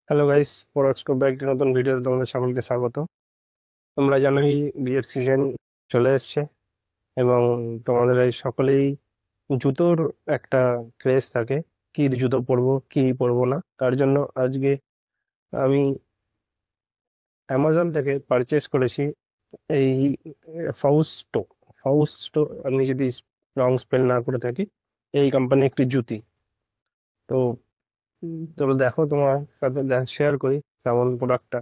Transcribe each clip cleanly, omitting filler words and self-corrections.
Hello guys, পরস্কোপ একটি নতুন ভিডিওতে তোমাদের সকলকে স্বাগত। তোমরা জানোই বিয়ের সিজন চলে এসছে এবং তোমাদের এই সকলেই জুতোর একটা ক্রেজ থাকে, কি জুতো পরবো কি পরবো না। তার জন্য আজকে আমি অ্যামাজন থেকে পারচেস করেছি এই ফাউস্টো ফাউস্টো আমি যদি রং স্পেল না করে থাকি, এই কোম্পানি একটি জুতি। তো তোমরা দেখো, তোমার সাথে শেয়ার করি কেমন প্রোডাক্টটা,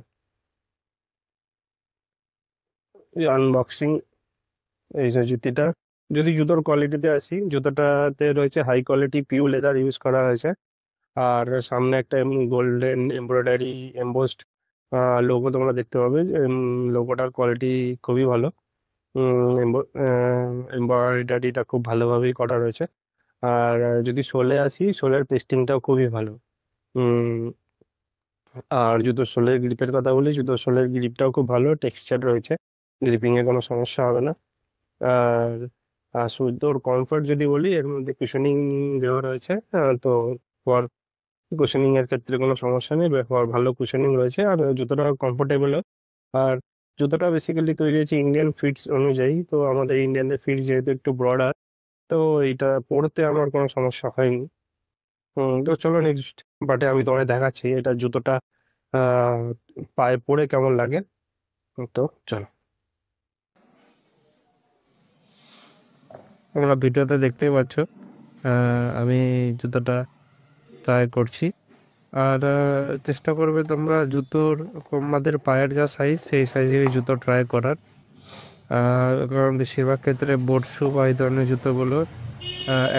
আনবক্সিং। এই যে জুতিটা, যদি জুতোর কোয়ালিটিতে আসি, জুতোটাতে রয়েছে high quality pure leather use করা হয়েছে। আর সামনে একটা গোল্ডেন এমব্রয়ডারি এমবোসড লোগো তোমরা দেখতে পাবে। লোগোটার কোয়ালিটি খুবই ভালো। এমব্রয়ডারিটা খুব ভালোভাবেই করা রয়েছে। আর যদি সোলে আসি, সোলের পেস্টিংটাও খুবই ভালো। উম, আর জুতোর সোলের গ্রিপের কথা বলি, জুতোর সোলের গ্রিপটাও খুব ভালো টেক্সচার রয়েছে, গ্রিপিং এ কোনো সমস্যা হবে না। আর আর সুন্দর কমফর্ট যদি বলি, এর মধ্যে কুশনিং দেওয়া রয়েছে। তো ফর কুশনিং এর ক্ষেত্রে কোনো সমস্যা নেই, ভালো কুশনিং রয়েছে আর জুতোটা কমফোর্টেবল। আর জুতোটা বেসিক্যালি তৈরি হয়েছে ইন্ডিয়ান ফিটস অনুযায়ী, তো আমাদের ইন্ডিয়ানদের ফিট যেহেতু একটু ব্রডার, তো এটা পরতে আমার কোনো সমস্যা হয়নি। তো চলো নেক্সট বাটে আমি তোমায় দেখাচ্ছি এটা জুতোটা আহ পায়ে পরে কেমন লাগে। তো চলো, তোমরা ভিডিওতে দেখতেই পাচ্ছ আমি জুতোটা ট্রাই করছি। আর চেষ্টা করবে তোমরা জুতোর তোমাদের পায়ের যা সাইজ সেই সাইজেরই জুতো ট্রাই করার। কারণ বেশিরভাগ ক্ষেত্রে বোট শু বা এই ধরনের জুতোগুলো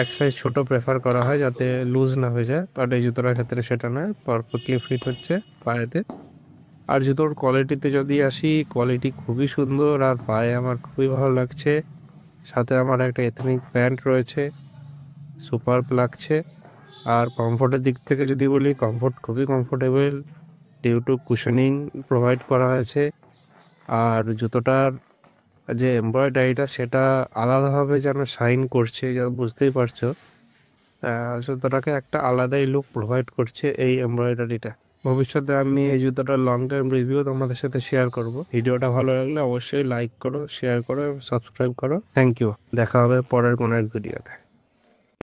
এক সাইজ ছোট প্রেফার করা হয় যাতে লুজ না হয়ে যায়, বাট এই জুতোটার ক্ষেত্রে সেটা নয়, পারফেক্টলি ফিট হচ্ছে পায়েতে। আর জুতোর কোয়ালিটিতে যদি আসি, কোয়ালিটি খুবই সুন্দর আর পায়ে আমার খুবই ভালো লাগছে। সাথে আমার একটা এথনিক প্যান্ট রয়েছে, সুপার লাগছে। আর কমফোর্টের দিক থেকে যদি বলি, কমফোর্ট খুবই comfortable due to cushioning provide করা হয়েছে। আর জুতোটার যে এমব্রয়ডারিটা সেটা আলাদাভাবে যেন শাইন করছে, যা বুঝতেই পারছো। জুতোটাকে একটা আলাদাই লুক প্রোভাইড করছে এই এমব্রয়ডারিটা। ভবিষ্যতে আমি এই জুতোটার লং টার্ম রিভিউ তোমাদের সাথে শেয়ার করব। ভিডিওটা ভালো লাগলে অবশ্যই লাইক করো, শেয়ার করো, সাবস্ক্রাইব করো। থ্যাংক ইউ, দেখা হবে পরের কোনো এক ভিডিওতে।